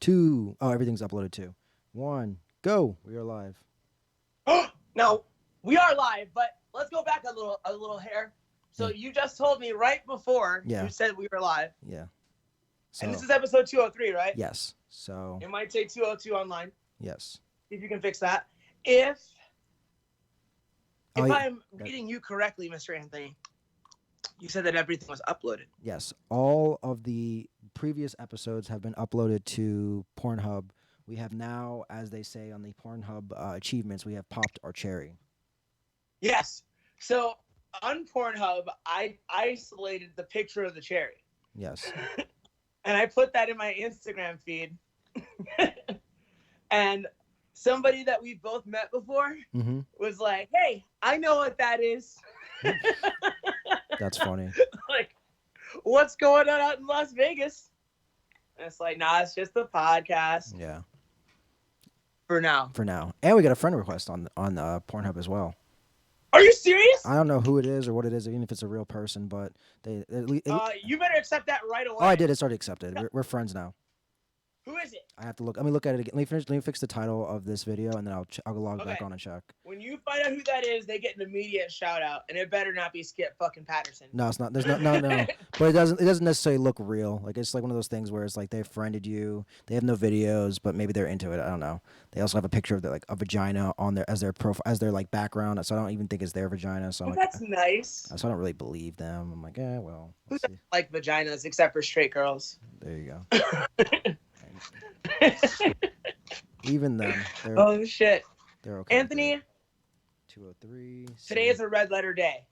2. Oh, everything's uploaded too. 1. Go. We are live. Now, we are live, but let's go back a little hair. So you just told me right before you said we were live. Yeah. So, and this is episode 203, right? Yes. So it might say 202 online. Yes. See if you can fix that. If I'm reading you correctly, Mr. Anthony, you said that everything was uploaded. Yes. All of the previous episodes have been uploaded to Pornhub. We have now, as they say on the Pornhub achievements, we have popped our cherry. Yes. So on Pornhub, I isolated the picture of the cherry. Yes. And I put that in my Instagram feed. And somebody that we both met before was like, hey, I know what that is. That's funny. Like, what's going on out in Las Vegas? And it's like, nah, it's just a podcast. Yeah. For now. And we got a friend request on Pornhub as well. Are you serious? I don't know who it is or what it is, even if it's a real person, but you better accept that right away. Oh, I did. It's already accepted. We're friends now. Who is it? I have to look. Let me look at it again. Let me fix the title of this video, and then I'll log back on and check. When you find out who that is, they get an immediate shout out, and it better not be Skip fucking Patterson. No, it's not. There's no. But it doesn't necessarily look real. Like it's like one of those things where it's like they friended you. They have no videos, but maybe they're into it. I don't know. They also have a picture of a vagina on their as their profile as their like background. So I don't even think it's their vagina. So that's nice. So I don't really believe them. I'm like, well. Who doesn't like vaginas except for straight girls? There you go. Even them. Oh shit. They're okay. Anthony. 203. Today is a red letter day.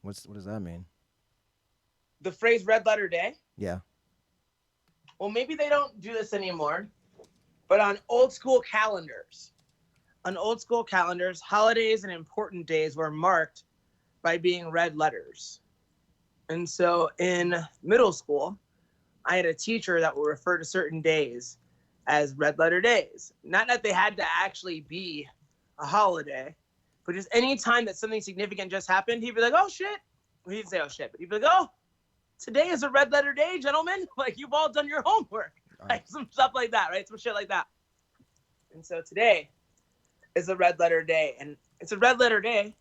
What does that mean? The phrase red letter day? Yeah. Well, maybe they don't do this anymore, but on old school calendars, holidays and important days were marked by being red letters. And so in middle school, I had a teacher that would refer to certain days as red letter days. Not that they had to actually be a holiday, but just any time that something significant just happened, he'd be like, oh shit. Well, he didn't say oh shit, but he'd be like, oh, today is a red letter day, gentlemen. Like, you've all done your homework. Like some stuff like that, right? Some shit like that. And so today is a red letter day. And it's a red letter day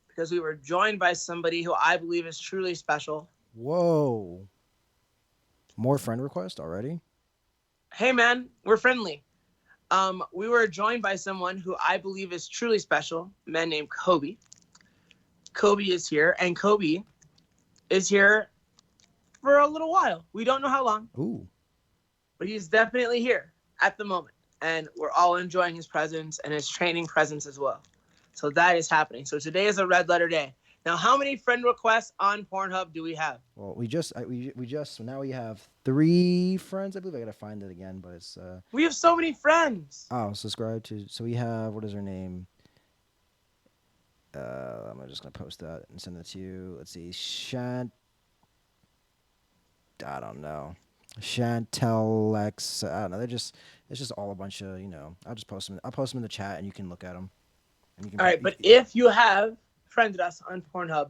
because we were joined by somebody who I believe is truly special. Whoa. More friend request already? Hey, man, we're friendly. We were joined by someone who I believe is truly special, a man named Kobe. Kobe is here, and Kobe is here for a little while. We don't know how long. Ooh. But he's definitely here at the moment, and we're all enjoying his presence and his training presence as well. So that is happening. So today is a red letter day. Now, how many friend requests on Pornhub do we have? Well, now we have 3 friends. I believe I gotta find it again, but it's we have so many friends. Oh, subscribe to. So we have, what is her name? I'm just gonna post that and send it to you. Let's see, I don't know. Chantelex. I don't know. It's just all a bunch of, I'll just post them. I'll post them in the chat and you can look at them. All right, but if you have friended us on Pornhub,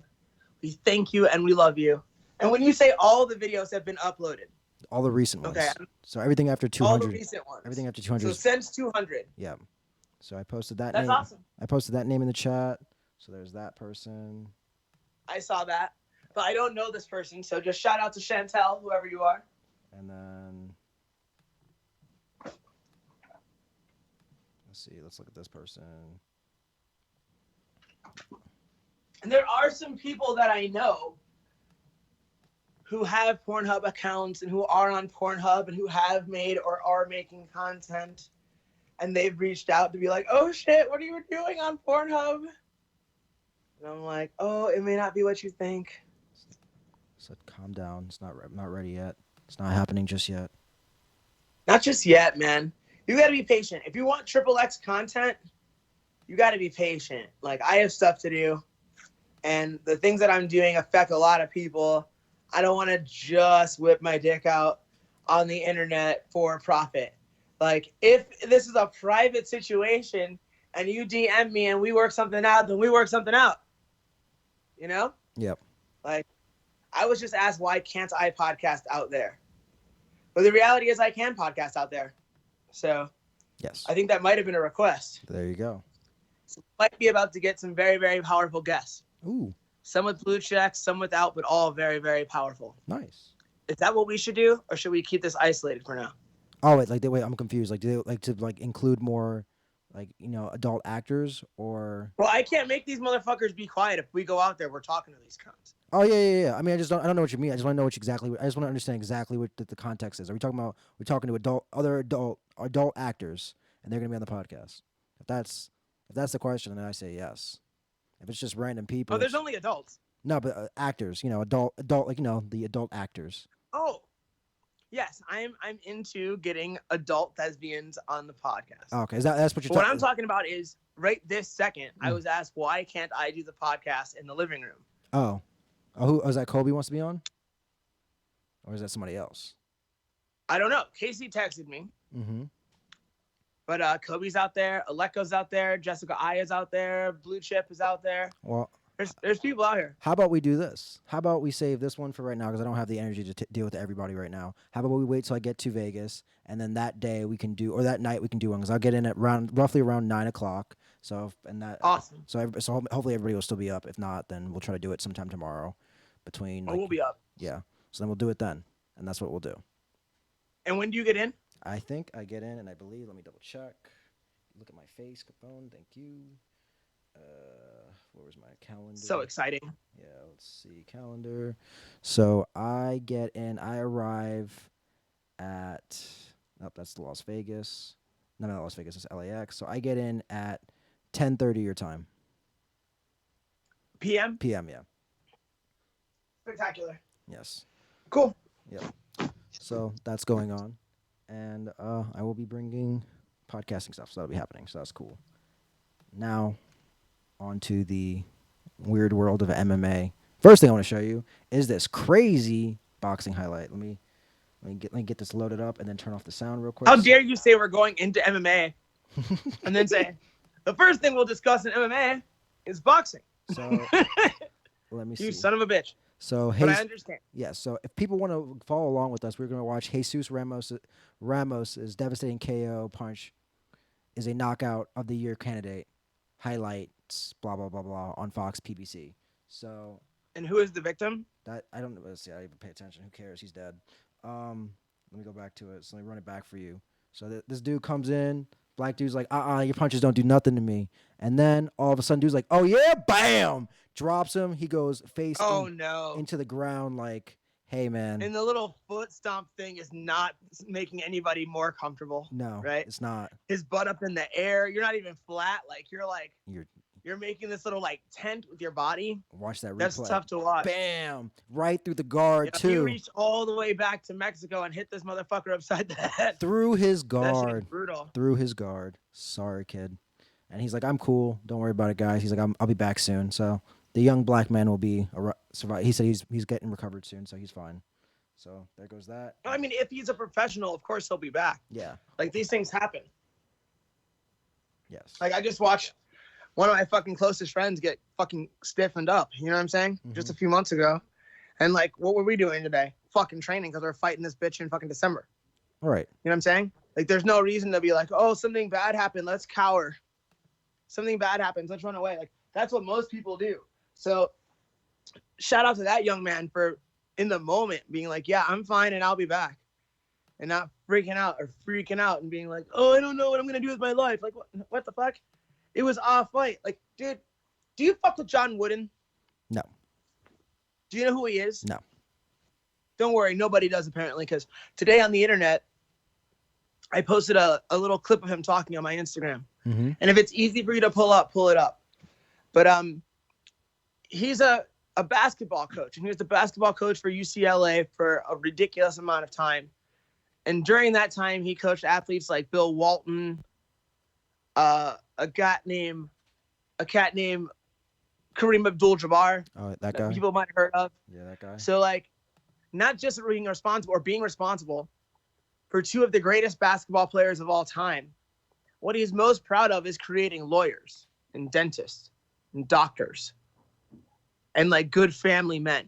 we thank you and we love you. And when you say all the videos have been uploaded, all the recent ones. Okay. So everything after 200. All the recent ones. Everything after 200. So since 200. Yeah. So I posted that. That's awesome. I posted that name in the chat. So there's that person. I saw that, but I don't know this person. So just shout out to Chantel, whoever you are. And then let's see. Let's look at this person. And there are some people that I know who have Pornhub accounts and who are on Pornhub and who have made or are making content. And they've reached out to be like, oh shit, what are you doing on Pornhub? And I'm like, oh, it may not be what you think. So calm down. It's not ready yet. It's not happening just yet. Not just yet, man. You got to be patient. If you want XXX content, you got to be patient. Like, I have stuff to do. And the things that I'm doing affect a lot of people. I don't want to just whip my dick out on the internet for profit. Like, if this is a private situation and you DM me and we work something out, then we work something out. You know? Yep. Like, I was just asked, why can't I podcast out there? But the reality is I can podcast out there. So Yes. I think that might have been a request. There you go. So might be about to get some very, very powerful guests. Ooh, Some with blue checks, some without, but all very, very powerful. nice. Is that what we should do, or should we keep this isolated for now? Oh wait, I'm confused. Like, do they like to like include more, like, adult actors or? Well, I can't make these motherfuckers be quiet if we go out there. We're talking to these cunts. Oh yeah. I mean, I don't know what you mean. I just want to know I just want to understand exactly what the context is. Are we talking about? We're talking to other adult actors, and they're gonna be on the podcast. If that's the question, then I say yes. If it's just random people, Oh, there's only adults. no, but actors, adult, like the adult actors. Oh, yes, I'm into getting adult thespians on the podcast. Oh, okay, that's what you're What talking. I'm talking about is right this second. I Mm. was asked why can't I do the podcast in the living room? Who is that? Kobe wants to be on, or is that somebody else? I don't know. Casey texted me, Mm-hmm. but Kobe's out there, Aleko's out there, Jessica Aya's out there, Blue Chip is out there. Well, There's people out here. how about we do this? How about we save this one for right now because I don't have the energy to deal with everybody right now. How about we wait till I get to Vegas and then that day we can do, or that night we can do one because I'll get in at roughly around 9 o'clock. So Awesome. so hopefully everybody will still be up. If not, then we'll try to do it sometime tomorrow. Between We'll be up. yeah. So then we'll do it then, and that's what we'll do. And when do you get in? I think I get in, and I believe. Let me double check. Look at my face, Capone. Thank you. Where was my calendar? So exciting. Yeah, let's see calendar. So I get in. I arrive at. Nope, that's the Las Vegas. No, not Las Vegas. It's LAX. So I get in at 10:30 your time. PM? PM. Yeah. Spectacular. Yes. Cool. So that's going on, and I will be bringing podcasting stuff. So that'll be happening. So that's cool. Now, on to the weird world of MMA. First thing I want to show you is this crazy boxing highlight. Let me get this loaded up and then turn off the sound real quick. How dare you say we're going into MMA and then say the first thing we'll discuss in MMA is boxing. So let me see. You son of a bitch. So But I understand. yeah. So if people want to follow along with us, we're going to watch Jesus Ramos's devastating KO punch is a knockout of the year candidate. Highlights, blah blah blah blah, on Fox PBC. So And who is the victim? that I don't know. Let's see. I even pay attention. Who cares? He's dead. Let me go back to it. So let me run it back for you. So this dude comes in. Black dude's like, your punches don't do nothing to me. And then all of a sudden, dude's like, oh yeah, bam, drops him. He goes face No. into the ground like, hey man. And the little foot stomp thing is not making anybody more comfortable. No, right? It's not. His butt up in the air. You're not even flat. You're you're making this little tent with your body. watch that replay. That's tough to watch. Bam, right through the guard He too. reached all the way back to Mexico and hit this motherfucker upside the head. Through his That shit is guard. brutal. Through his guard. Sorry, kid. And he's like, I'm cool. Don't worry about it, guys. He's like, I'll be back soon. So the young black man will be survive. He said he's getting recovered soon, so he's fine. So there goes that. I mean, if he's a professional, of course he'll be back. Yeah. Like, these things happen. Yes. Like, I just watched one of my fucking closest friends get fucking stiffened up. You know what I'm saying? Mhm. Just a few months ago. And, like, what were we doing today? Fucking training because we're fighting this bitch in fucking December. All right. You know what I'm saying? Like, there's no reason to be like, oh, something bad happened. Let's cower. Something bad happens. Let's run away. Like, that's what most people do. So, shout out to that young man for, in the moment, being like, yeah, I'm fine and I'll be back. And not freaking out and being like, oh, I don't know what I'm going to do with my life. Like, what the fuck? It was off fight. Like, dude, do you fuck with John Wooden? No. Do you know who he is? No. Don't worry. Nobody does, apparently, because today on the internet, I posted a little clip of him talking on my Instagram. Mm-hmm. And if it's easy for you to pull it up. But he's a basketball coach, and he was the basketball coach for UCLA for a ridiculous amount of time. And during that time, he coached athletes like Bill Walton, a cat named Kareem Abdul-Jabbar. Oh, that That guy. people might have heard of. Yeah, that guy. So, like, not just being responsible for two of the greatest basketball players of all time. What he's most proud of is creating lawyers and dentists and doctors and, like, good family men,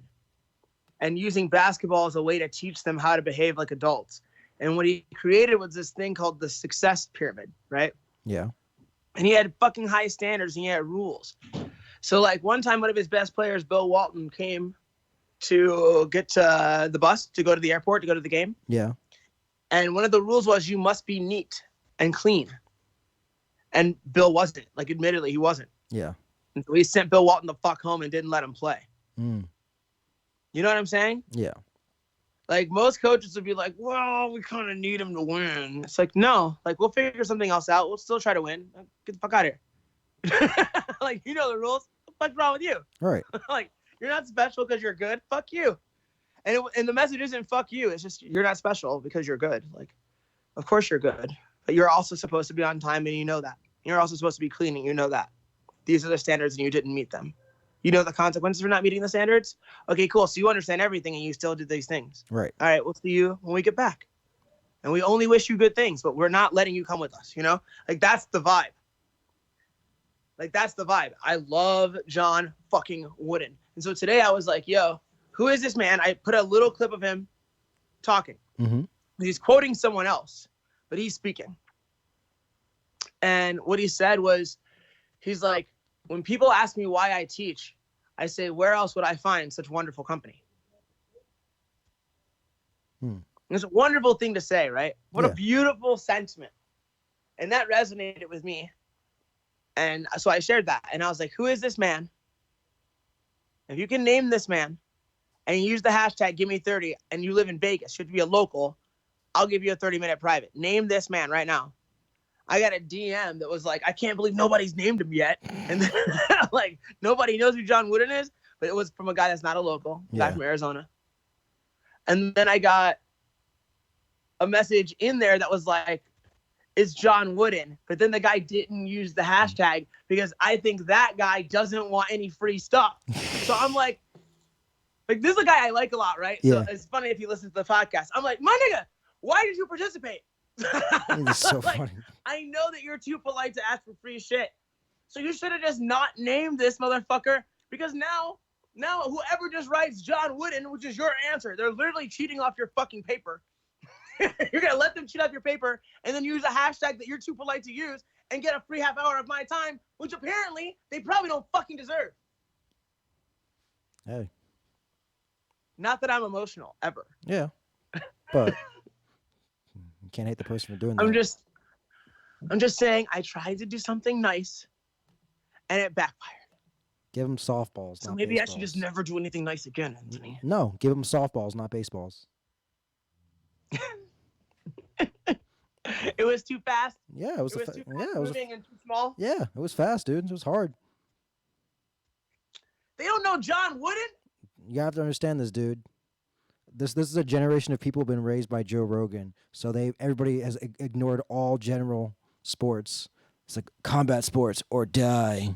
and using basketball as a way to teach them how to behave like adults And what he created was this thing called the success pyramid, right? Yeah. And he had fucking high standards and he had rules. So like one time, one of his best players, Bill Walton, came to get to the bus to go to the airport to go to the game. Yeah. And one of the rules was you must be neat and clean. And Bill wasn't. Like, admittedly, he wasn't. Yeah. And so he sent Bill Walton the fuck home and didn't let him play. Mm. You know what I'm saying? Yeah. Like, most coaches would be like, well, we kind of need him to win. It's like, no. Like, we'll figure something else out. We'll still try to win. Get the fuck out of here. Like, you know the rules. What's wrong with you? Right. Like, you're not special because you're good. Fuck you. And the message isn't fuck you. It's just you're not special because you're good. Like, of course you're good. But you're also supposed to be on time, and you know that. You're also supposed to be cleaning. You know that. These are the standards, and you didn't meet them. You know the consequences for not meeting the standards? Okay, cool. So you understand everything, and you still did these things. Right. All right, we'll see you when we get back. And we only wish you good things, but we're not letting you come with us, you know? Like, that's the vibe. Like, that's the vibe. I love John fucking Wooden. And so today I was like, yo, who is this man? I put a little clip of him talking. Mm-hmm. He's quoting someone else, but he's speaking. And what he said was, he's like, when people ask me why I teach, I say, where else would I find such wonderful company? It's a wonderful thing to say, right? What a beautiful sentiment. And that resonated with me. And so I shared that. And I was like, who is this man? If you can name this man and you use the hashtag #GiveMe30 and you live in Vegas, should be a local, I'll give you a 30-minute private. Name this man right now. I got a DM that was like, I can't believe nobody's named him yet. And then, like, nobody knows who John Wooden is, but it was from a guy that's not a local, guy from Arizona. And then I got a message in there that was like, it's John Wooden. But then the guy didn't use the hashtag because I think that guy doesn't want any free stuff. So I'm like, this is a guy I like a lot, right? Yeah. So it's funny if you listen to the podcast. I'm like, my nigga, why did you participate? It's so like, funny. I know that you're too polite to ask for free shit. So you should have just not named this motherfucker, because now whoever just writes John Wooden, which is your answer, they're literally cheating off your fucking paper. You're going to let them cheat off your paper and then use a hashtag that you're too polite to use and get a free half hour of my time, which apparently they probably don't fucking deserve. Hey. Not that I'm emotional, ever. Yeah. But you can't hate the person for doing that. I'm just saying I tried to do something nice and it backfired. Give them softballs. So not maybe baseballs. I should just never do anything nice again, Anthony. No, give them softballs, not baseballs. It was too fast. Yeah, it was too fast it was moving and too small. Yeah, it was fast, dude. It was hard. They don't know John Wooden. You have to understand this, dude. This is a generation of people who've been raised by Joe Rogan. So everybody has ignored all general sports. It's like combat sports or die.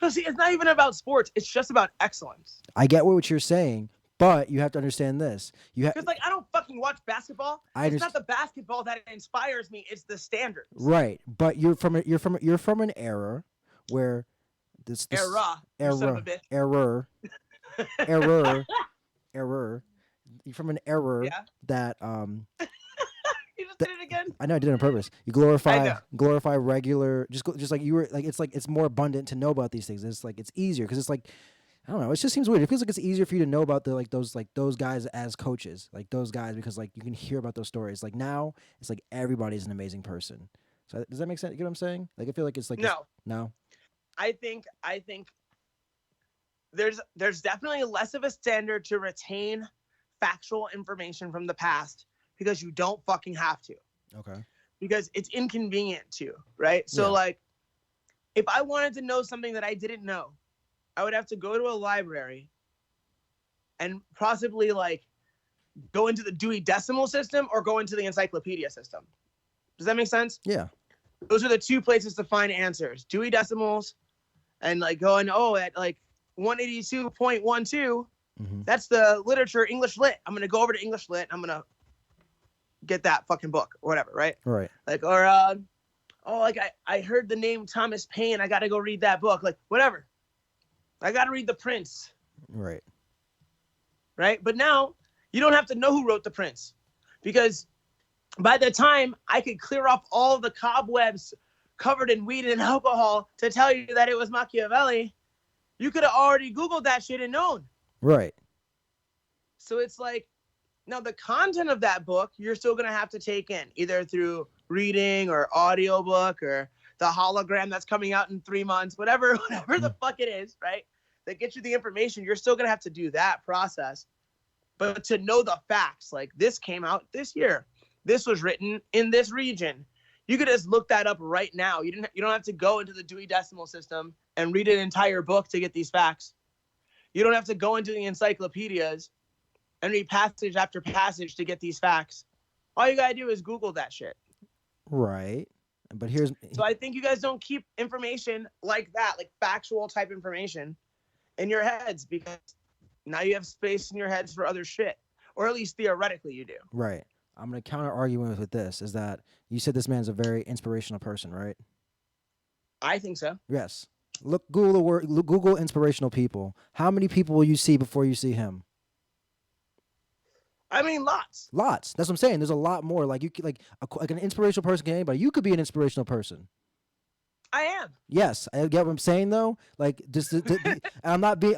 No, see, it's not even about sports. It's just about excellence. I get what you're saying, but you have to understand this. Because, like, I don't fucking watch basketball. It's not the basketball that inspires me. It's the standards. Right, but you're from an era where this error. You're from an era that You just did it again. I know I did it on purpose. You glorify regular, just like you were like it's more abundant to know about these things. It's like it's easier because it's like I don't know. It just seems weird. It feels like it's easier for you to know about those guys as coaches, like those guys, because like you can hear about those stories. Like now, it's like everybody's an amazing person. So does that make sense? You know what I'm saying? Like I feel like it's like no. I think there's definitely less of a standard to retain factual information from the past because you don't fucking have to. Okay. Because it's inconvenient to, right? So like, if I wanted to know something that I didn't know, I would have to go to a library and possibly like go into the Dewey Decimal System or go into the encyclopedia system. Does that make sense? Yeah. Those are the two places to find answers. Dewey Decimals and like going, at like 182.12, that's the literature English Lit. I'm going to go over to English Lit. I'm going to get that fucking book or whatever, right? Right. Like, or, I heard the name Thomas Paine. I got to go read that book. Like, whatever. I got to read The Prince. Right. Right? But now, you don't have to know who wrote The Prince. because by the time I could clear off all of the cobwebs covered in weed and alcohol to tell you that it was Machiavelli, you could have already Googled that shit and known. Right. So it's like, now the content of that book, you're still going to have to take in either through reading or audiobook or the hologram that's coming out in 3 months, whatever the fuck it is, right? That gets you the information. You're still going to have to do that process. But to know the facts, like this came out this year, this was written in this region. You could just look that up right now. You don't have to go into the Dewey Decimal System and read an entire book to get these facts. You don't have to go into the encyclopedias and read passage after passage to get these facts. All you gotta do is Google that shit. Right. But so I think you guys don't keep information like that, like factual type information in your heads, because now you have space in your heads for other shit. Or at least theoretically you do. Right. I'm going to counter argue with this, is that you said this man's a very inspirational person, right? I think so. Yes. Google the word, Google inspirational people. How many people will you see before you see him? I mean, lots. Lots. That's what I'm saying. There's a lot more. Like you could, like an inspirational person can anybody. You could be an inspirational person. I am. Yes, I get what I'm saying though. Like just, I'm not being.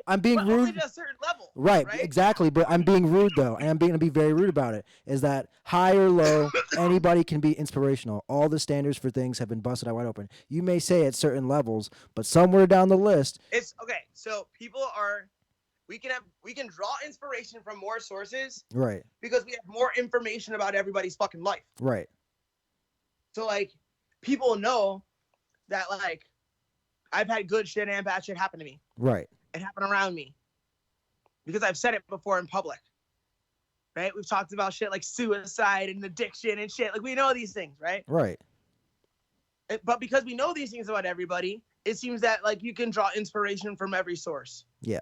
I'm being rude. Only to a certain level. Right. Exactly. But I'm being rude though, and I'm going to be very rude about it. Is that high or low? Anybody can be inspirational. All the standards for things have been busted out wide open. You may say at certain levels, but somewhere down the list, it's okay. So people are. We can draw inspiration from more sources, right? Because we have more information about everybody's fucking life, right? So like, people know that like, I've had good shit and bad shit happen to me, right? It happened around me because I've said it before in public, right? We've talked about shit like suicide and addiction and shit. Like we know these things, right? Right. But because we know these things about everybody, it seems that like you can draw inspiration from every source. Yeah.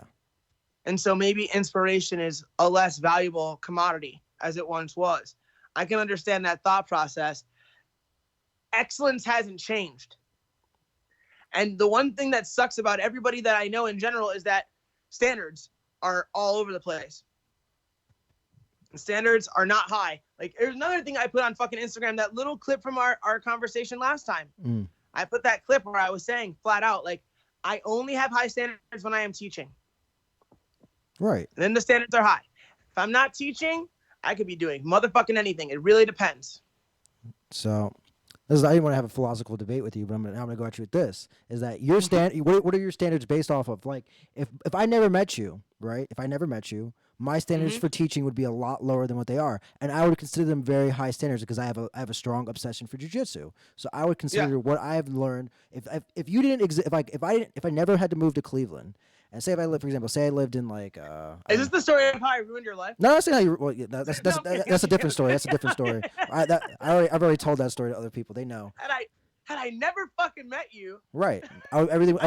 And so maybe inspiration is a less valuable commodity as it once was. I can understand that thought process. Excellence hasn't changed. And the one thing that sucks about everybody that I know in general is that standards are all over the place. Standards are not high. Like there's another thing I put on fucking Instagram, that little clip from our conversation last time. I put that clip where I was saying flat out, like, I only have high standards when I am teaching. Right. And then the standards are high. If I'm not teaching, I could be doing motherfucking anything. It really depends. So, I didn't want to have a philosophical debate with you, but I'm gonna go at you with this. Is that your what are your standards based off of? Like, if I never met you, right? If I never met you, my standards for teaching would be a lot lower than what they are, and I would consider them very high standards because I have a strong obsession for jiu-jitsu. So I would consider what I have learned. If you didn't exist, if I never had to move to Cleveland. And say if I lived, for example, say I lived in like. Is this the story of how I ruined your life? No, that's not how you. Well, yeah, that's a different story. That's a different story. I've already told that story to other people. They know. Had I never fucking met you. Right. I wouldn't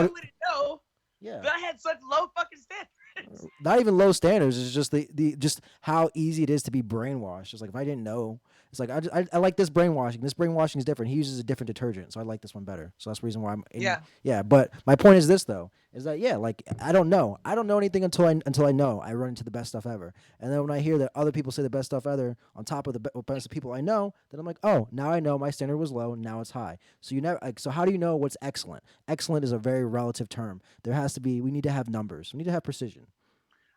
know. Yeah. But I had such low fucking standards. Not even low standards. It's just just how easy it is to be brainwashed. It's like if I didn't know. It's like I like this brainwashing. This brainwashing is different. He uses a different detergent, so I like this one better. So that's the reason why I'm. Yeah. But my point is this though: is that like I don't know anything until I know. I run into the best stuff ever, and then when I hear that other people say the best stuff ever on top of the best people I know, then I'm like, oh, now I know my standard was low, now it's high. So you never. So how do you know what's excellent? Excellent is a very relative term. There has to be. We need to have numbers. We need to have precision.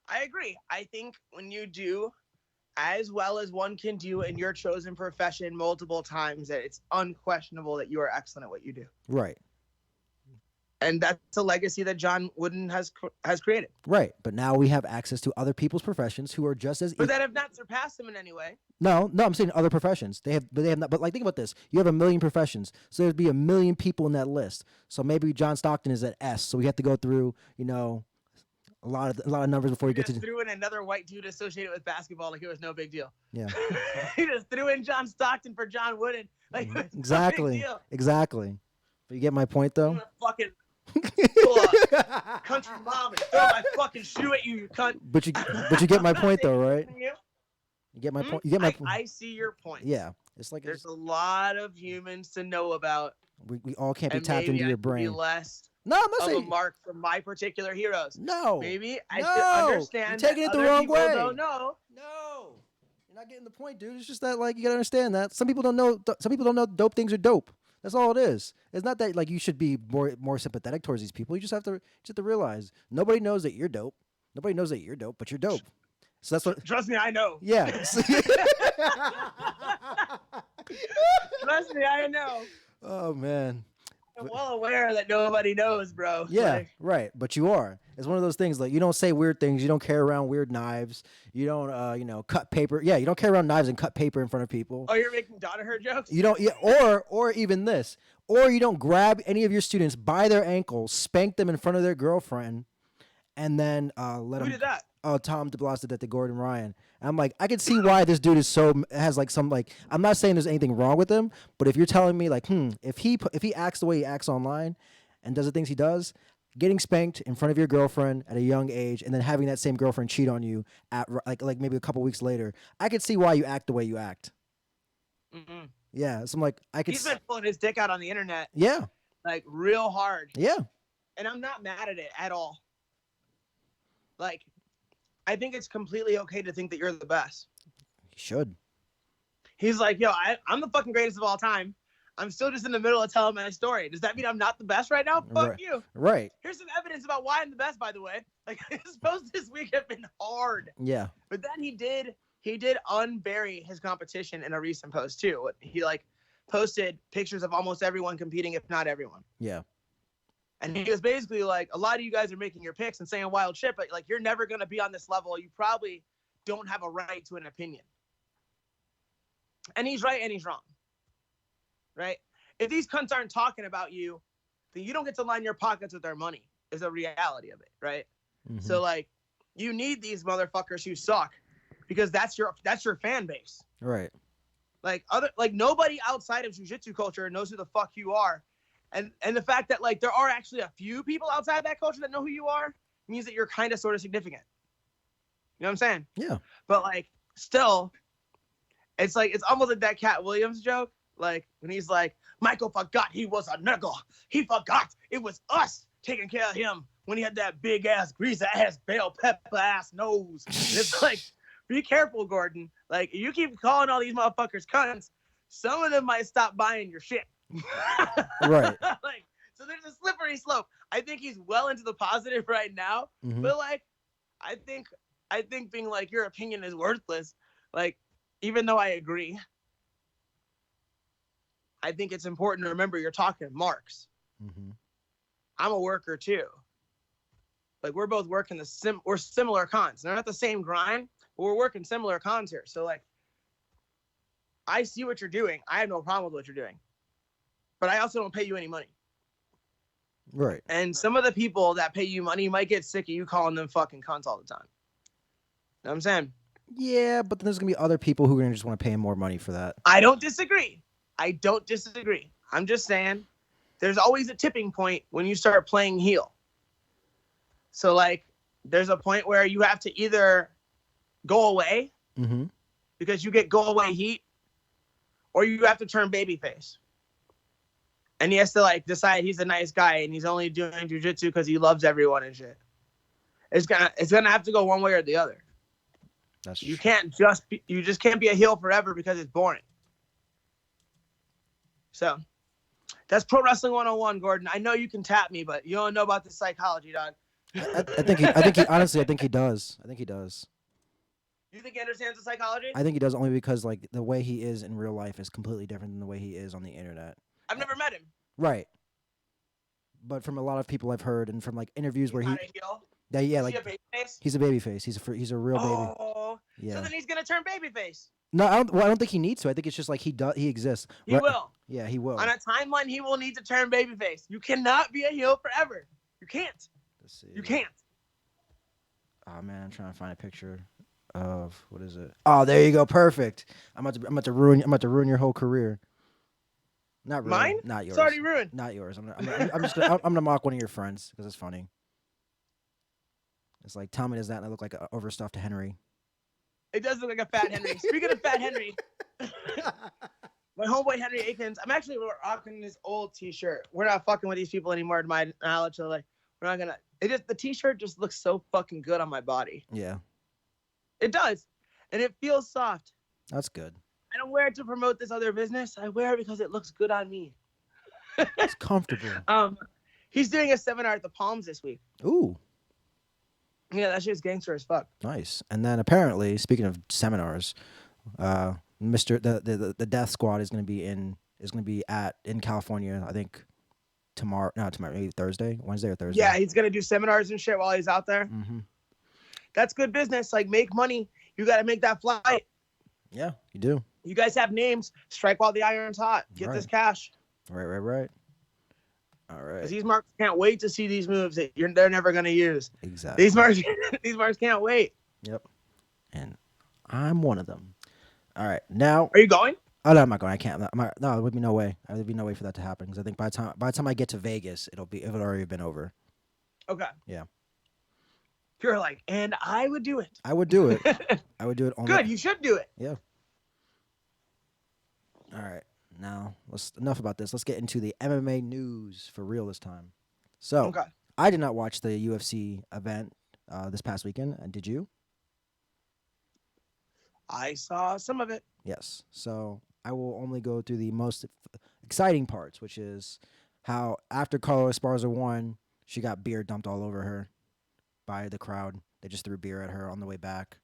I agree. I think when you do as well as one can do in your chosen profession multiple times, that it's unquestionable that you are excellent at what you do. Right. And that's a legacy that John Wooden has created. Right. But now we have access to other people's professions who are just as. But that have not surpassed him in any way. No, I'm saying other professions. They have not. But like, think about this: you have 1 million professions, so there'd be 1 million people in that list. So maybe John Stockton is at S. So we have to go through, a lot of numbers before you get to. Threw in another white dude associated with basketball like it was no big deal. Yeah. He just threw in John Stockton for John Wooden like it was exactly. No big deal. Exactly. But you get my point, though. I'm gonna fucking country mom and throw my fucking shoe at you, you cunt. But you get my point, though, right? You get my point. You get my point. I see your point. Yeah. It's like there's a lot of humans to know about. We all can't be tapped into your brain. Be less. No, I'm not saying a mark from my particular heroes. No. Maybe I should understand. You're taking it the wrong way. Don't know. No. You're not getting the point, dude. It's just that like you gotta understand that some people don't know. Some people don't know dope things are dope. That's all it is. It's not that like you should be more sympathetic towards these people. You just have to realize nobody knows that you're dope. Nobody knows that you're dope, but you're dope. So that's what. Trust me, I know. Yeah. Trust me, I know. Oh man. I'm well aware that nobody knows, bro. Yeah, Like, right. But you are. It's one of those things like you don't say weird things. You don't carry around weird knives. You don't, cut paper. Yeah, you don't carry around knives and cut paper in front of people. oh, you're making Danaher jokes? You don't. Yeah, or even this. Or you don't grab any of your students by their ankles, spank them in front of their girlfriend, and then let Who them. did that? Oh, Tom DeBlas did that to Gordon Ryan. And I'm like, I can see why this dude is has like some like. I'm not saying there's anything wrong with him, but if you're telling me like, if he acts the way he acts online, and does the things he does, getting spanked in front of your girlfriend at a young age, and then having that same girlfriend cheat on you at like maybe a couple weeks later, I could see why you act the way you act. Mm-mm. Yeah, so I'm like, I could. He's been pulling his dick out on the internet Yeah, like real hard, yeah, and I'm not mad at it at all. Like, I think it's completely okay to think that you're the best. he should. He's like, yo, I'm the fucking greatest of all time. I'm still just in the middle of telling my story. Does that mean I'm not the best right now? Fuck Right. you. Right. Here's some evidence about why I'm the best, by the way. Like, his posts this week have been hard. Yeah. But then he did unbury his competition in a recent post too. He like posted pictures of almost everyone competing, if not everyone. Yeah. And he was basically like, a lot of you guys are making your picks and saying wild shit, but like, you're never going to be on this level. You probably don't have a right to an opinion. And he's right and he's wrong. Right? If these cunts aren't talking about you, then you don't get to line your pockets with their money, is the reality of it. Right? Mhm. So like, you need these motherfuckers who suck because that's your fan base. Right. Like nobody outside of jiu-jitsu culture knows who the fuck you are. And the fact that like there are actually a few people outside that culture that know who you are means that you're kind of sort of significant. You know what I'm saying? Yeah. But like still, it's like it's almost like that Cat Williams joke. Like when he's like, Michael forgot he was a nigga. He forgot it was us taking care of him when he had that big ass greasy ass bell pepper ass nose. And it's like, be careful, Gordon. Like you keep calling all these motherfuckers cunts, some of them might stop buying your shit. Right. Like, so there's a slippery slope. I think he's well into the positive right now, Mhm. but like, I think being like your opinion is worthless. Like, even though I agree, I think it's important to remember you're talking marks. Mhm. I'm a worker too. Like we're both working we're similar cons. They're not the same grind, but we're working similar cons here. So like, I see what you're doing. I have no problem with what you're doing. But I also don't pay you any money. Right. And some of the people that pay you money might get sick of you calling them fucking cunts all the time. You know what I'm saying? Yeah, but then there's gonna be other people who are gonna just want to pay him more money for that. I don't disagree. I'm just saying there's always a tipping point when you start playing heel. So like there's a point where you have to either go away Mm-hmm. because you get go away heat, or you have to turn babyface. And he has to like decide he's a nice guy and he's only doing jujitsu because he loves everyone and shit. It's gonna have to go one way or the other. That's You just can't be a heel forever because it's boring. So that's Pro Wrestling 101, Gordon. I know you can tap me, but you don't know about the psychology, dog. I think he honestly I think he does. I think he does. You think he understands the psychology? I think he does only because like the way he is in real life is completely different than the way he is on the internet. I've never met him. Right. But from a lot of people I've heard and from like interviews where He's not a heel. yeah, Is like he a babyface? he's a babyface. He's a real baby. Oh, Yeah. so then he's gonna turn babyface. No, I don't think he needs to. I think it's just like he exists. He will. Yeah, he will. On a timeline, he will need to turn babyface. You cannot be a heel forever. You can't. Let's see. You can't. Oh man, I'm trying to find a picture of what is it? Oh, there you go. Perfect. I'm about to ruin your whole career. Not ruin, Mine? Not yours. It's already ruined. Not yours. I'm gonna mock one of your friends because it's funny. It's like, tell me, does that look like an overstuffed Henry? It does look like a Fat Henry. Speaking of Fat Henry, my homeboy Henry Akins, I'm actually rocking this old T-shirt. We're not fucking with these people anymore, to my knowledge. So like, we're not gonna. The T-shirt just looks so fucking good on my body. Yeah. It does, and it feels soft. That's good. I don't wear it to promote this other business. I wear it because it looks good on me. It's comfortable. um, he's doing a seminar at the Palms this week. Ooh, Yeah, that shit's gangster as fuck. nice. And then apparently, speaking of seminars, Mister the Death Squad is gonna be at in California. I think tomorrow. No, tomorrow. Maybe Thursday, Wednesday or Thursday. Yeah, he's gonna do seminars and shit while he's out there. Mm-hmm. That's good business. Like, make money. You got to make that flight. Yeah, you do. You guys have names. Strike while the iron's hot. Get this cash. Right. All right. Because these marks can't wait to see these moves that they're never gonna use. Exactly. These marks can't wait. Yep. And I'm one of them. All right. Now. Are you going? Oh no, I'm not going. I can't. No, there would be no way. There would be no way for that to happen because I think by the time I get to Vegas, it'll already have been over. Okay. Yeah. You're like, and I would do it. I would do it. I would do it. Only. Good. You should do it. Yeah. All right. Now, enough about this. Let's get into the MMA news for real this time. So, Okay. I did not watch the UFC event this past weekend. Did you? I saw some of it. Yes. So, I will only go through the most exciting parts, which is how after Carla Esparza won, she got beer dumped all over her by the crowd. They just threw beer at her on the way back.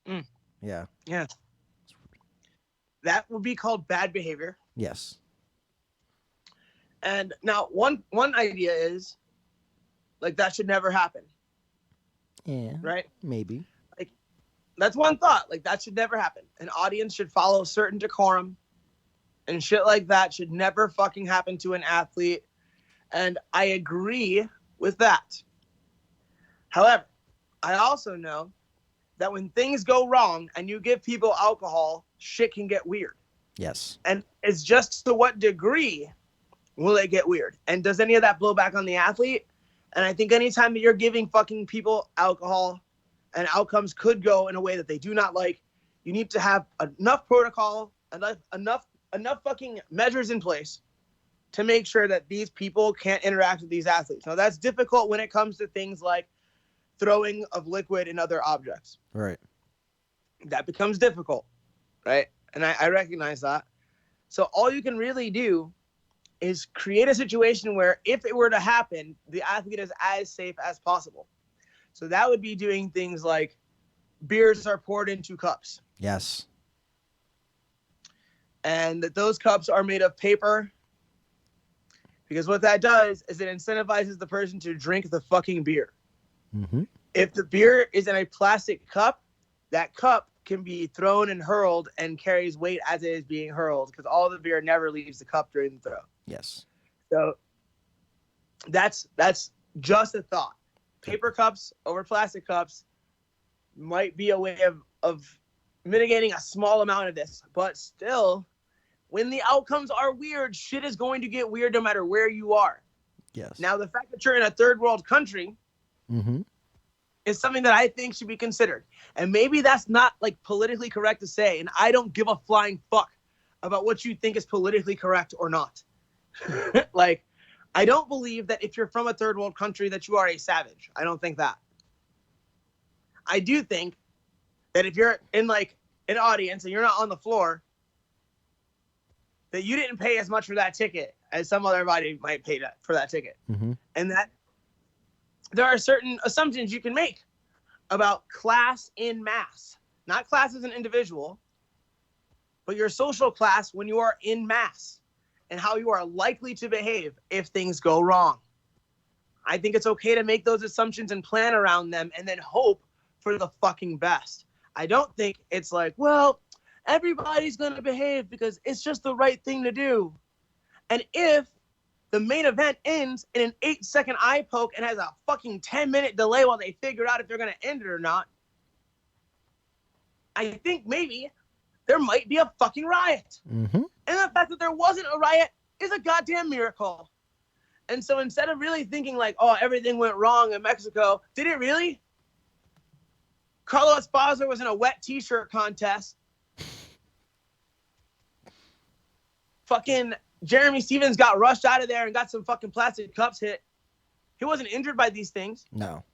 Mm. Yeah. Yeah. That would be called bad behavior. Yes. And now one idea is, like, that should never happen. Yeah. Right? Maybe. Like, that's one thought. Like, that should never happen. An audience should follow certain decorum, and shit like that should never fucking happen to an athlete. And I agree with that. However, I also know that when things go wrong and you give people alcohol, shit can get weird. Yes. And it's just to what degree will it get weird? And does any of that blow back on the athlete? And I think anytime that you're giving fucking people alcohol and outcomes could go in a way that they do not like, you need to have enough protocol, enough fucking measures in place to make sure that these people can't interact with these athletes. Now, that's difficult when it comes to things like throwing of liquid and other objects. Right. That becomes difficult, right? And I recognize that. So all you can really do is create a situation where if it were to happen, the athlete is as safe as possible. So that would be doing things like beers are poured into cups. Yes. And that those cups are made of paper. Because what that does is it incentivizes the person to drink the fucking beer. Mm-hmm. If the beer is in a plastic cup, that cup can be thrown and hurled and carries weight as it is being hurled because all the beer never leaves the cup during the throw. Yes. So that's just a thought. Paper cups over plastic cups might be a way of mitigating a small amount of this. But still, when the outcomes are weird, shit is going to get weird no matter where you are. Yes. Now, the fact that you're in a third world country Mm-hmm. is something that I think should be considered. And maybe that's not like politically correct to say. And I don't give a flying fuck about what you think is politically correct or not. Like, I don't believe that if you're from a third world country that you are a savage. I don't think that. I do think that if you're in like an audience and you're not on the floor, that you didn't pay as much for that ticket as some other body might pay for that ticket. Mm-hmm. And that there are certain assumptions you can make about class in mass, not class as an individual, but your social class when you are in mass and how you are likely to behave if things go wrong. I think it's okay to make those assumptions and plan around them and then hope for the fucking best. I don't think it's like, well, everybody's going to behave because it's just the right thing to do. And if the main event ends in an 8-second eye poke and has a fucking 10-minute delay while they figure out if they're going to end it or not, I think maybe there might be a fucking riot. Mm-hmm. And the fact that there wasn't a riot is a goddamn miracle. And so instead of really thinking like, oh, everything went wrong in Mexico, did it really? Carlos Esparza was in a wet t-shirt contest. Fucking Jeremy Stevens got rushed out of there and got some fucking plastic cups hit. He wasn't injured by these things. No.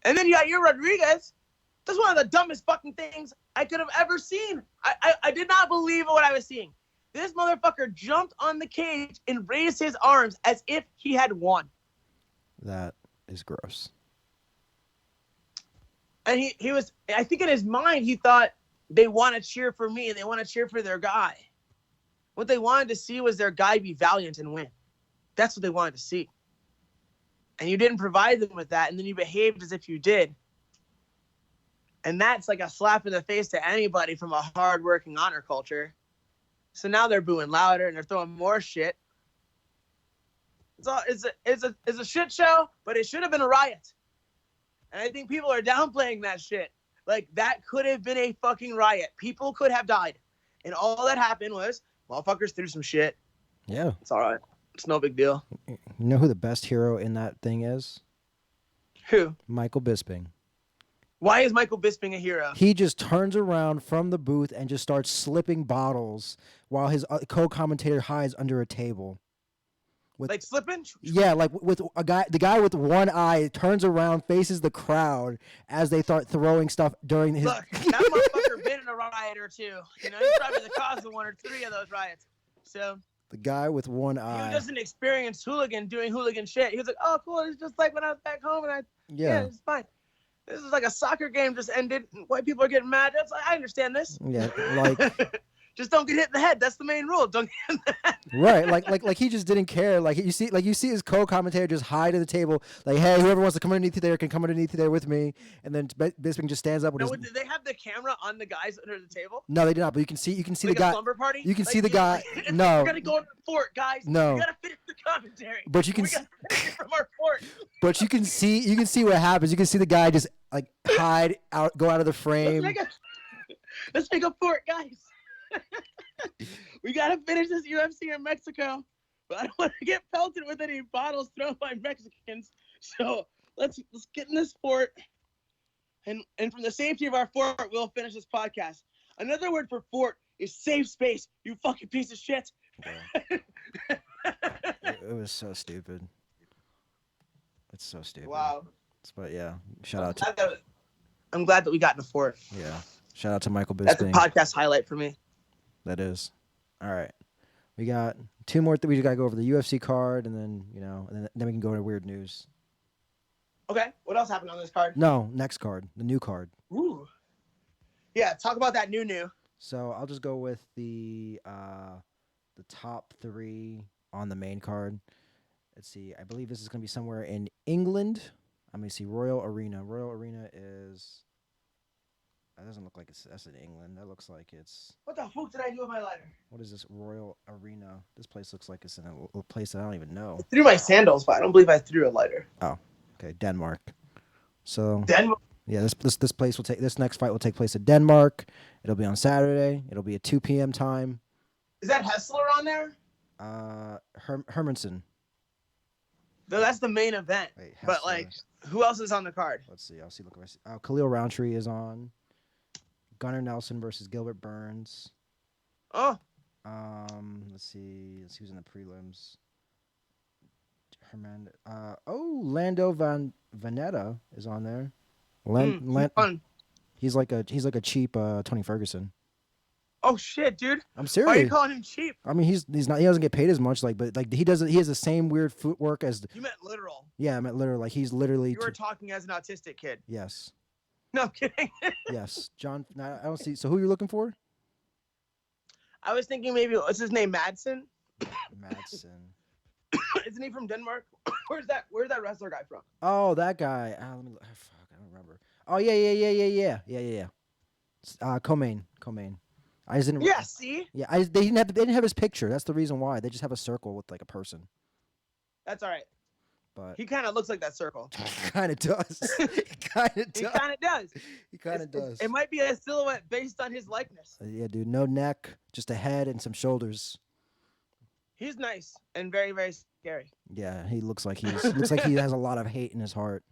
And then you got your Rodriguez. That's one of the dumbest fucking things I could have ever seen. I did not believe what I was seeing. This motherfucker jumped on the cage and raised his arms as if he had won. That is gross. And he was, I think in his mind, he thought they want to cheer for me and they want to cheer for their guy. What they wanted to see was their guy be valiant and win. That's what they wanted to see. And you didn't provide them with that, and then you behaved as if you did. And that's like a slap in the face to anybody from a hard-working honor culture. So now they're booing louder and they're throwing more shit. It's a shit show, but it should have been a riot. And I think people are downplaying that shit. Like, that could have been a fucking riot. People could have died. And all that happened was motherfuckers threw some shit. Yeah. It's all right. It's no big deal. You know who the best hero in that thing is? Who? Michael Bisping. Why is Michael Bisping a hero? He just turns around from the booth and just starts slipping bottles while his co-commentator hides under a table. Like slipping? Yeah, like with the guy with one eye turns around, faces the crowd as they start throwing stuff during his. Look, that motherfucker been in a riot or two. You know, he's probably the cause of 1 or 3 of those riots. So The guy with one eye. he was just an experienced hooligan doing hooligan shit. He was like, "Oh, cool. It's just like when I was back home, and yeah, it's fine. This is like a soccer game just ended. And white people are getting mad. I understand this. Yeah, like just don't get hit in the head. That's the main rule. Don't get hit in the head. right, like he just didn't care. Like you see his co-commentator just hide at the table, like, hey, whoever wants to come underneath there can come underneath there with me. And then Bisping just stands up with his. Did they have the camera on the guys under the table? No, they did not. But you can see like the guy. A slumber party? You can see the guy. No. We're gonna go to the fort, guys. No. We gotta finish the commentary. But you can. We gotta finish it from our fort. But you can see what happens. You can see the guy just like hide out, go out of the frame. Let's make a fort, guys. We gotta finish this UFC in Mexico, but I don't want to get pelted with any bottles thrown by Mexicans. So let's get in this fort, and from the safety of our fort, we'll finish this podcast. Another word for fort is safe space. You fucking piece of shit. It was so stupid. It's so stupid. Wow. But yeah, shout out to. I'm glad that we got in the fort. Yeah, shout out to Michael Bisping. That's a podcast highlight for me. That is. All right. We got 2 more. We just got to go over the UFC card, and then, and then we can go into weird news. Okay. What else happened on this card? No, next card. The new card. Ooh. Yeah, talk about that new. So I'll just go with the top 3 on the main card. Let's see. I believe this is going to be somewhere in England. I'm going to see Royal Arena. Royal Arena is... That doesn't look like that's in England. That looks like it's... What the fuck did I do with my lighter? What is this? Royal Arena. This place looks like it's in a place that I don't even know. I threw my sandals, but I don't believe I threw a lighter. Oh, okay. Denmark. So... Denmark? Yeah, this place will take... This next fight will take place in Denmark. It'll be on Saturday. It'll be at 2 p.m. time. Is that Hessler on there? Hermanson. No, that's the main event. Wait, but, like, who else is on the card? Let's see. I'll see. Look, Khalil Roundtree is on. Gunnar Nelson versus Gilbert Burns. Oh. Let's see who's in the prelims. Lando Vanetta is on there. He's like a cheap Tony Ferguson. Oh shit, dude! I'm serious. Why are you calling him cheap? I mean, he's not. He doesn't get paid as much. But he doesn't. He has the same weird footwork as. You meant literal. Yeah, I meant literal. Like he's literally. You were talking as an autistic kid. Yes. No, I'm kidding. Yes, John. I don't see. So who are you looking for? I was thinking maybe what's his name, Madsen. Madsen. Isn't he from Denmark? Where's that wrestler guy from? Oh, that guy. Let me. Fuck, I don't remember. Oh yeah. Comain. I just didn't. Yeah. See. Yeah. They didn't have his picture. That's the reason why. They just have a circle with like a person. That's all right. But he kind of looks like that circle. He kind of does. He kind of does. It might be a silhouette based on his likeness. Yeah, dude. No neck, just a head and some shoulders. He's nice and very, very scary. Yeah, he looks like he has a lot of hate in his heart.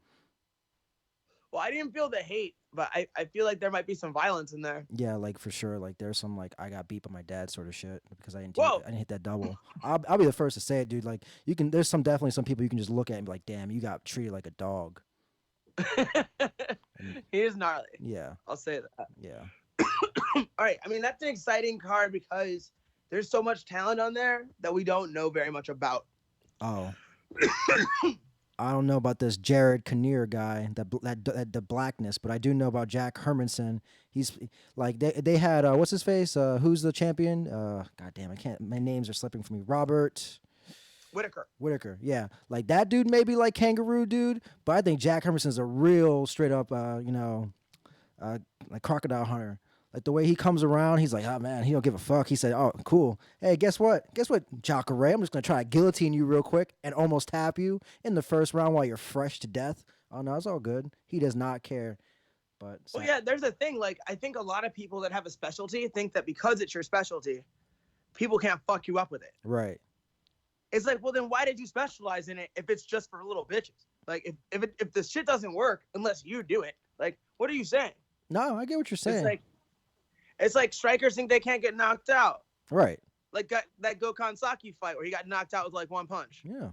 Well, I didn't feel the hate, but I feel like there might be some violence in there. Yeah, like for sure. Like there's some like I got beat by my dad sort of shit because I didn't hit that double. I'll be the first to say it, dude. Like there's definitely some people you can just look at and be like, damn, you got treated like a dog. He is gnarly. Yeah. I'll say that. Yeah. All right. I mean, that's an exciting card because there's so much talent on there that we don't know very much about. Oh. I don't know about this Jared Kinnear guy, that the blackness, but I do know about Jack Hermanson. He's like they had what's his face? Who's the champion? God damn, I can't. My names are slipping from me. Robert Whitaker. Yeah, like that dude may be like kangaroo dude, but I think Jack Hermanson's a real straight up, like crocodile hunter. Like the way he comes around, he's like, oh man, he don't give a fuck. He said, oh cool. Hey, guess what? Guess what, Jacare? I'm just gonna try to guillotine you real quick and almost tap you in the first round while you're fresh to death. Oh no, it's all good. He does not care. But well, yeah, there's a thing. Like I think a lot of people that have a specialty think that because it's your specialty, people can't fuck you up with it. Right. It's like, well, then why did you specialize in it if it's just for little bitches? Like if the shit doesn't work unless you do it, like what are you saying? No, I get what you're saying. It's like strikers think they can't get knocked out. Right. Like that Gokhan Saki fight where he got knocked out with like one punch. Yeah.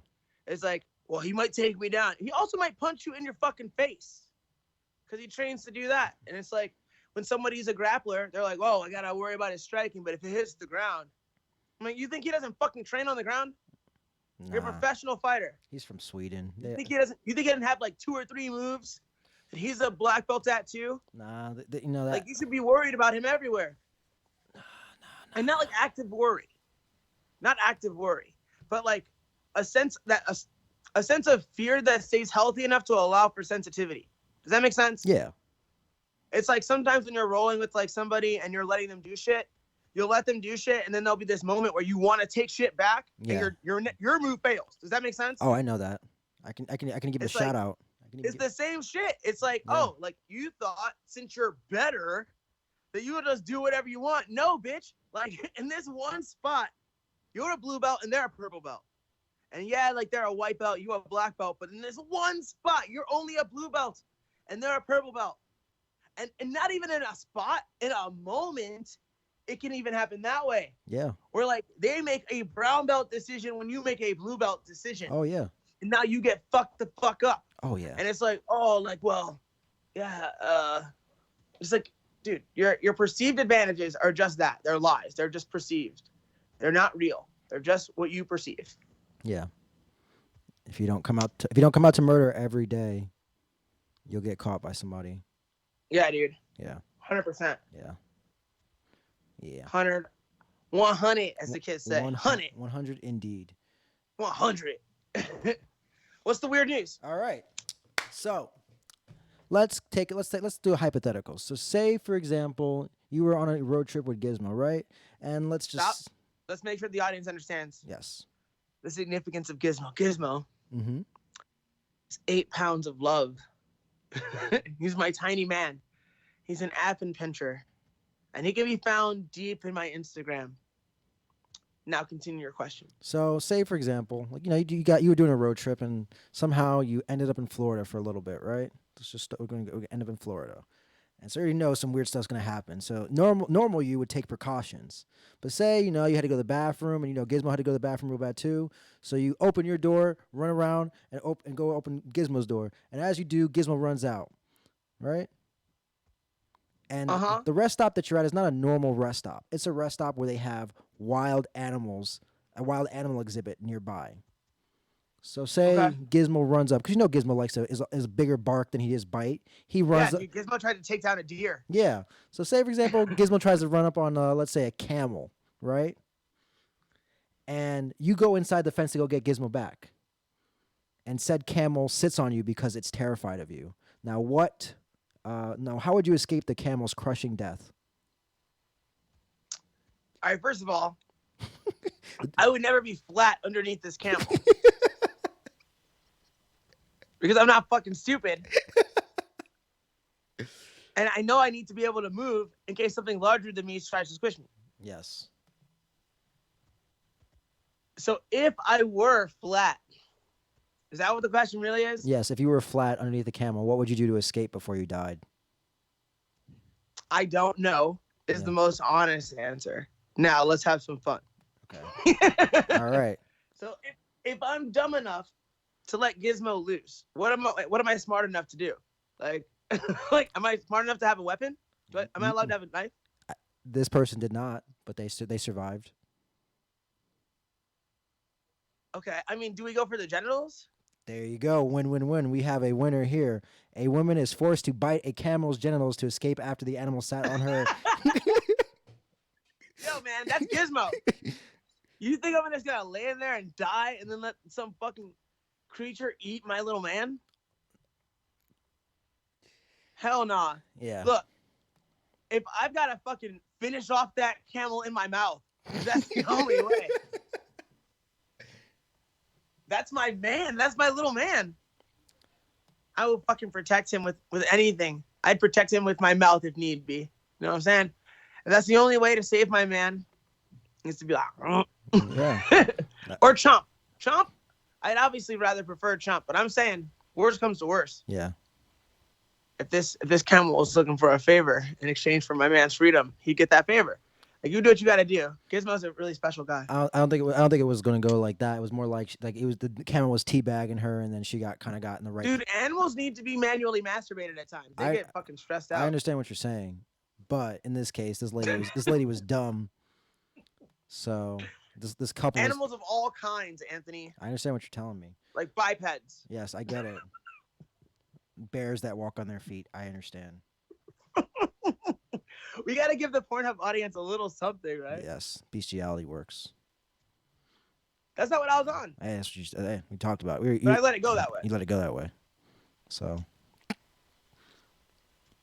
It's like, well, he might take me down. He also might punch you in your fucking face because he trains to do that. And it's like when somebody's a grappler, they're like, oh, I got to worry about his striking. But if it hits the ground, I mean, you think he doesn't fucking train on the ground? Nah. You're a professional fighter. He's from Sweden. You think he doesn't? You think he doesn't have like 2 or 3 moves? And he's a black belt at too. Nah, you know that. Like you should be worried about him everywhere. Nah. And not like active worry, not active worry, but like a sense of fear that stays healthy enough to allow for sensitivity. Does that make sense? Yeah. It's like sometimes when you're rolling with like somebody and you're letting them do shit, you'll let them do shit, and then there'll be this moment where you want to take shit back, and your move fails. Does that make sense? Oh, I know that. I can give a shout out. It's the same shit. It's like, oh, like you thought since you're better that you would just do whatever you want. No, bitch. Like in this one spot, you're a blue belt and they're a purple belt. And yeah, like they're a white belt, you a black belt, but in this one spot, you're only a blue belt and they're a purple belt. And not even in a spot, in a moment, it can even happen that way. Yeah. Where like they make a brown belt decision when you make a blue belt decision. Oh yeah. And now you get fucked the fuck up. Oh yeah. And it's like, oh, like, well, yeah, it's like, dude, your perceived advantages are just that. They're lies. They're just perceived. They're not real. They're just what you perceive. Yeah. If you don't come out to murder every day, you'll get caught by somebody. Yeah, dude. Yeah. 100%. Yeah. Yeah. 100, 100, as the kids say. 100. 100 indeed. 100. What's the weird news? All right. So let's do a hypothetical. So say, for example, you were on a road trip with Gizmo, right? And let's make sure the audience understands. Yes. The significance of Gizmo. Gizmo. Mm-hmm. It's 8 pounds of love. He's my tiny man. He's an appen pincher. And he can be found deep in my Instagram. Now continue your question. So say, for example, like, you were doing a road trip and somehow you ended up in Florida for a little bit, right? We're going to end up in Florida. And so you know some weird stuff's going to happen. So normal you would take precautions. But say, you had to go to the bathroom and, Gizmo had to go to the bathroom real bad too. So you open your door, run around and go open Gizmo's door. And as you do, Gizmo runs out, right? And the rest stop that you're at is not a normal rest stop. It's a rest stop where they have wild animals, a wild animal exhibit nearby. So say Gizmo runs up, because Gizmo likes is a bigger bark than he is bite. He runs. Yeah, dude, Gizmo tried to take down a deer. Yeah. So say, for example, Gizmo tries to run up on, let's say, a camel, right? And you go inside the fence to go get Gizmo back. And said camel sits on you because it's terrified of you. Now how would you escape the camel's crushing death? All right, first of all, I would never be flat underneath this camel. Because I'm not fucking stupid. And I know I need to be able to move in case something larger than me tries to squish me. Yes. So if I were flat, is that what the question really is? Yes, if you were flat underneath the camel, what would you do to escape before you died? I don't know is the most honest answer. Now, let's have some fun. Okay. All right. So if I'm dumb enough to let Gizmo loose, what am I smart enough to do? Like, Like, am I smart enough to have a weapon? Am I allowed to have a knife? This person did not, but they survived. Okay. I mean, do we go for the genitals? There you go. Win win win. We have a winner here. A woman is forced to bite a camel's genitals to escape after the animal sat on her. Yo, man, that's Gizmo. You think I'm just gonna lay in there and die and then let some fucking creature eat my little man? Hell nah. Yeah. Look, if I've got to fucking finish off that camel in my mouth, that's the only way. That's my man. That's my little man. I will fucking protect him with anything. I'd protect him with my mouth if need be. You know what I'm saying? And that's the only way to save my man is to be like, Yeah. or Chomp. Chomp, I'd obviously rather prefer Chomp, but I'm saying worst comes to worst. Yeah. If this camel was looking for a favor in exchange for my man's freedom, he'd get that favor. Like, you do what you got to do. Gizmo's a really special guy. I don't think I don't think it was going to go like that. It was more like it was the camel was teabagging her, and then she got in the right. Dude, animals need to be manually masturbated at times. They get fucking stressed out. I understand what you're saying, but in this case, this lady was dumb. So this couple. Animals of all kinds, Anthony. I understand what you're telling me. Like bipeds. Yes, I get it. Bears that walk on their feet. I understand. We got to give the Pornhub audience a little something, right? Yes, bestiality works. That's not what I was on. Hey, that's what we talked about. But I let it go that way. You let it go that way. So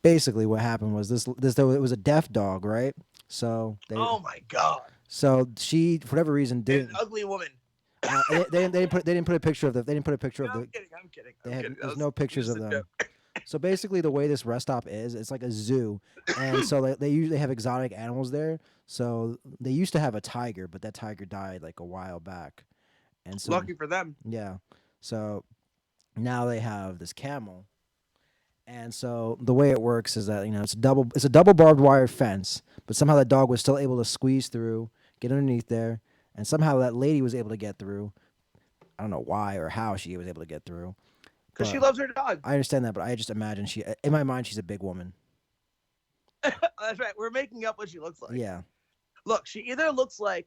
basically, what happened was this. It was a deaf dog, right? So oh my god. So she, for whatever reason, didn't. An ugly woman. They didn't put a picture of the. They didn't put a picture of the. I'm kidding. There's no pictures of them. So basically, the way this rest stop is, it's like a zoo, and so they usually have exotic animals there. So they used to have a tiger, but that tiger died like a while back, and so lucky for them. Yeah, so now they have this camel, and so the way it works is that it's a double barbed wire fence, but somehow that dog was still able to squeeze through, get underneath there, and somehow that lady was able to get through. I don't know why or how she was able to get through. Because she loves her dog. I understand that, but I just imagine in my mind, she's a big woman. That's right. We're making up what she looks like. Yeah. Look, she either looks like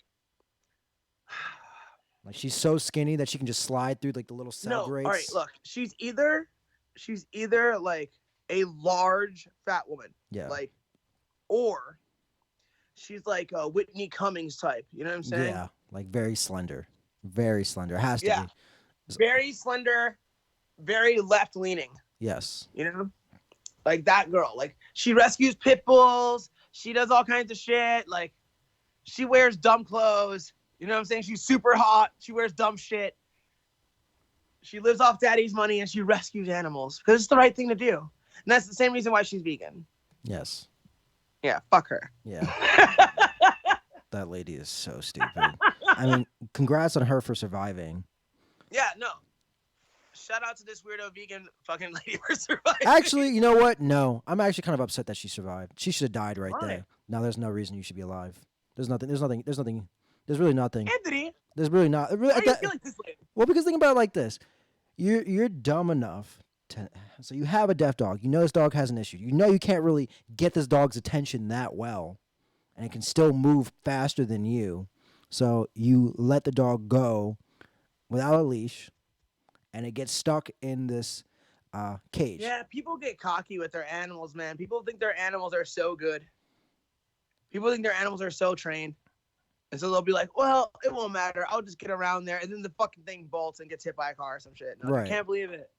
she's so skinny that she can just slide through like the little cell grates. All right, look, she's either like a large fat woman. Yeah. Like, or she's like a Whitney Cummings type. You know what I'm saying? Yeah. Like very slender. Very slender. It has to be. Very slender. Very left leaning. Yes. You know? Like that girl. Like, she rescues pit bulls. She does all kinds of shit. Like, she wears dumb clothes. You know what I'm saying? She's super hot. She wears dumb shit. She lives off daddy's money and she rescues animals because it's the right thing to do. And that's the same reason why she's vegan. Yes. Yeah, fuck her. Yeah. That lady is so stupid. I mean, congrats on her for surviving. Yeah, no. Shout out to this weirdo vegan fucking lady for surviving. Actually, you know what? No. I'm actually kind of upset that she survived. She should have died right Why? there. No, there's no reason you should be alive. There's really nothing. Anthony, There's really not. why do you feel like this lady? Well, because think about it like this. You're dumb enough to. So you have a deaf dog. You know this dog has an issue. You know you can't really get this dog's attention that well. And it can still move faster than you. So you let the dog go without a leash. And it gets stuck in this cage. Yeah, people get cocky with their animals, man. People think their animals are so good. People think their animals are so trained. And so they'll be like, well, it won't matter. I'll just get around there. And then the fucking thing bolts and gets hit by a car or some shit. No, Right. I can't believe it.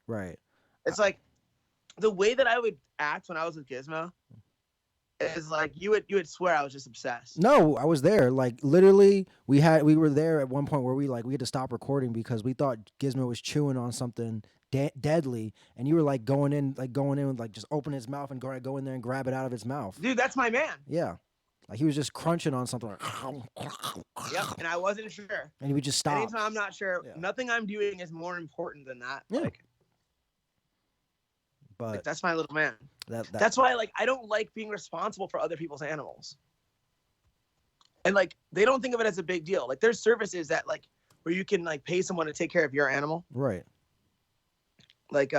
Right. It's like the way that I would act when I was with Gizmo is like you would swear I was just obsessed. No, I was there. Like literally, we were there at one point where we had to stop recording because we thought Gizmo was chewing on something deadly, and you were like going in with like just open his mouth and go in there and grab it out of his mouth. Dude, that's my man. Yeah, like he was just crunching on something. Like, Yep, and I wasn't sure. And he would just stop. Anytime I'm not sure, Yeah. nothing I'm doing is more important than that. Yeah. Like, But that's my little man. that That's why, like, I don't like being responsible for other people's animals. And like, they don't think of it as a big deal. Like, there's services that like where you can like pay someone to take care of your animal. right. like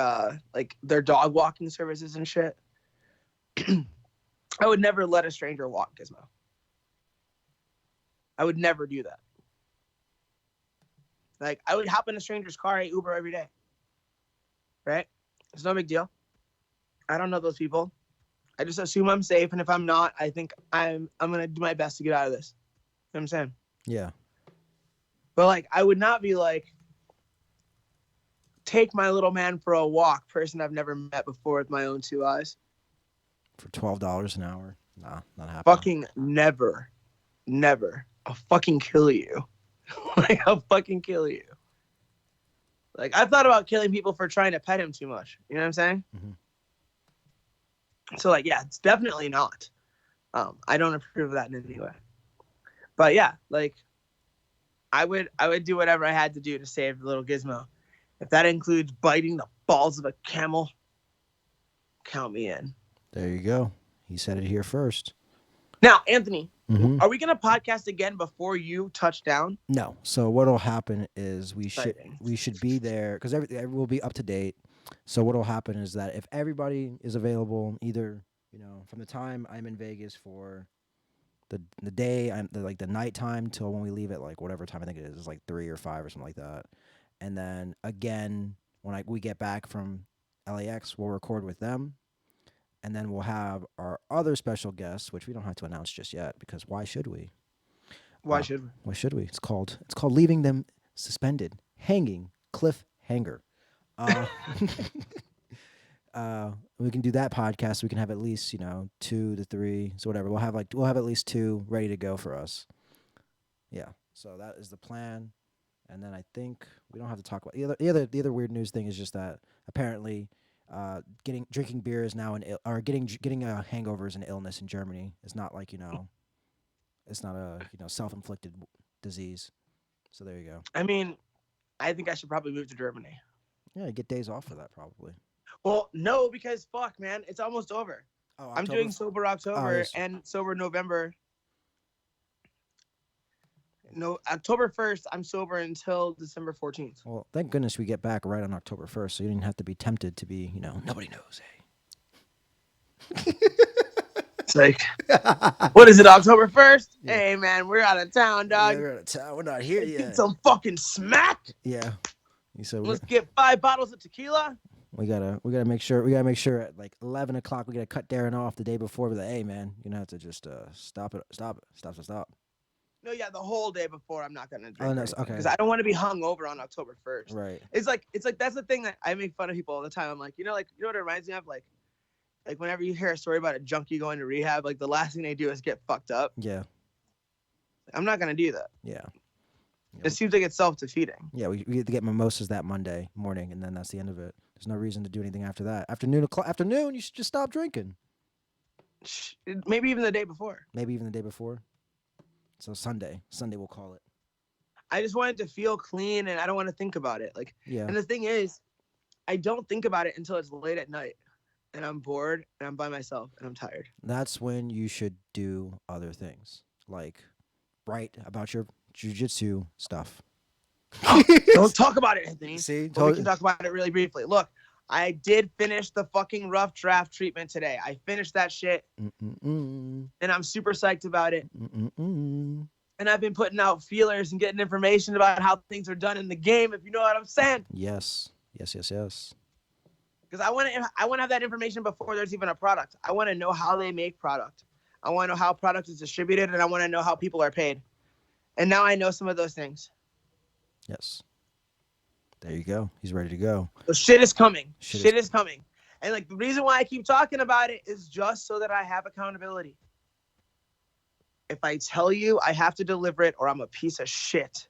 their dog walking services and shit. I would never let a stranger walk Gizmo. I would never do that. Like, I would hop in a stranger's car, I Uber every day. Right? It's no big deal. I don't know those people. I just assume I'm safe, and if I'm not, I think I'm gonna do my best to get out of this. You know what I'm saying? Yeah. But like, I would not be like, take my little man for a walk, person I've never met before with my own two eyes. For $12 an hour. Nah, not happening. Fucking never. I'll fucking kill you. Like, I'll fucking kill you. Like, I've thought about killing people for trying to pet him too much. You know what I'm saying? Mhm. So, like, yeah, it's definitely not. I don't approve of that in any way. But yeah, like, I would do whatever I had to do to save the little Gizmo. If that includes biting the balls of a camel, count me in. There you go. He said it here first. Now, Anthony, Mhm. are we gonna podcast again before you touch down? No. So what'll happen is we Exciting. should be there because everything will be up to date. So what'll happen is that if everybody is available, either from the time I'm in Vegas for the day like the nighttime till when we leave at like whatever time I think it is, it's like 3 or 5 or something like that, and then again when we get back from LAX, we'll record with them, and then we'll have our other special guests, which we don't have to announce just yet because why should we? Why should we? Why should we? It's called leaving them suspended, hanging, cliffhanger. Uh, we can do that podcast. We can have at least 2 to 3, so whatever. We'll have at least 2 ready to go for us. Yeah. So that is the plan. And then I think we don't have to talk about the other weird news thing is just that apparently drinking beer is now getting hangover is an illness in Germany. It's not like it's not a self-inflicted disease. So there you go. I mean, I think I should probably move to Germany. Yeah, you get days off for that probably. Well, no, because fuck, man, it's almost over. Oh, I'm doing sober October yes. and sober November. No, October 1st, I'm sober until December 14th. Well, thank goodness we get back right on October 1st, so you didn't have to be tempted to be, nobody knows, hey. It's like, what is it, October 1st? Yeah. Hey, man, we're out of town, dog. Yeah, we're out of town. We're not here yet. Get some fucking smack. Yeah. Let's get 5 bottles of tequila. We gotta make sure at like 11 o'clock we gotta cut Darren off the day before. We're like, hey man, you're gonna have to just stop. No, yeah, the whole day before I'm not gonna drink. Oh, no, okay. Because I don't want to be hungover on October 1st. Right. It's like that's the thing that I make fun of people all the time. I'm like, what it reminds me of? Like whenever you hear a story about a junkie going to rehab, like the last thing they do is get fucked up. Yeah. I'm not gonna do that. Yeah. It seems like it's self-defeating. Yeah, we get to get mimosas that Monday morning, and then that's the end of it. There's no reason to do anything after that. Afternoon, you should just stop drinking. Maybe even the day before. So Sunday we'll call it. I just wanted to feel clean, and I don't want to think about it. Yeah. And the thing is, I don't think about it until it's late at night, and I'm bored, and I'm by myself, and I'm tired. That's when you should do other things, like write about your jiu-jitsu stuff. Don't talk about it, Anthony. See, but we can talk about it really briefly. Look, I did finish the fucking rough draft treatment today. I finished that shit, and I'm super psyched about it. And I've been putting out feelers and getting information about how things are done in the game, if you know what I'm saying. Yes. Because I want to have that information before there's even a product. I want to know how they make product. I want to know how product is distributed, and I want to know how people are paid. And now I know some of those things. Yes. There you go. He's ready to go. So shit is coming. Shit is coming. And the reason why I keep talking about it is just so that I have accountability. If I tell you, I have to deliver it or I'm a piece of shit.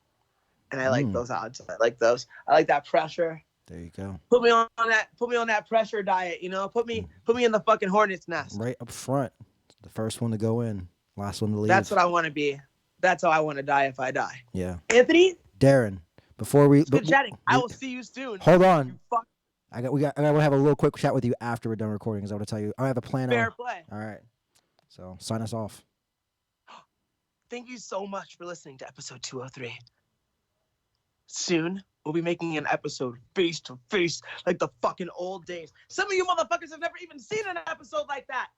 And I like those odds. I like those. I like that pressure. There you go. Put me on that pressure diet, Put me in the fucking hornet's nest. Right up front. The first one to go in, last one to leave. That's what I want to be. That's how I want to die if I die. Yeah. Anthony? Darren, before we good chatting. I will see you soon. Hold on. I want to have a little quick chat with you after we're done recording because I want to tell you I have a plan. Fair play. All right. So sign us off. Thank you so much for listening to episode 203. soon we'll be making an episode face to face like the fucking old days. Some of you motherfuckers have never even seen an episode like that.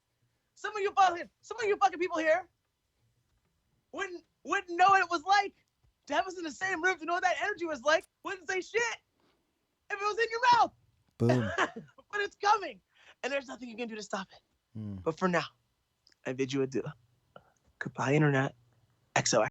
Some of you fucking people here wouldn't know what it was like to have us in the same room, to know what that energy was like. Wouldn't say shit if it was in your mouth. Boom. But it's coming, and there's nothing you can do to stop it. But for now, I bid you adieu. Goodbye, internet. XOX.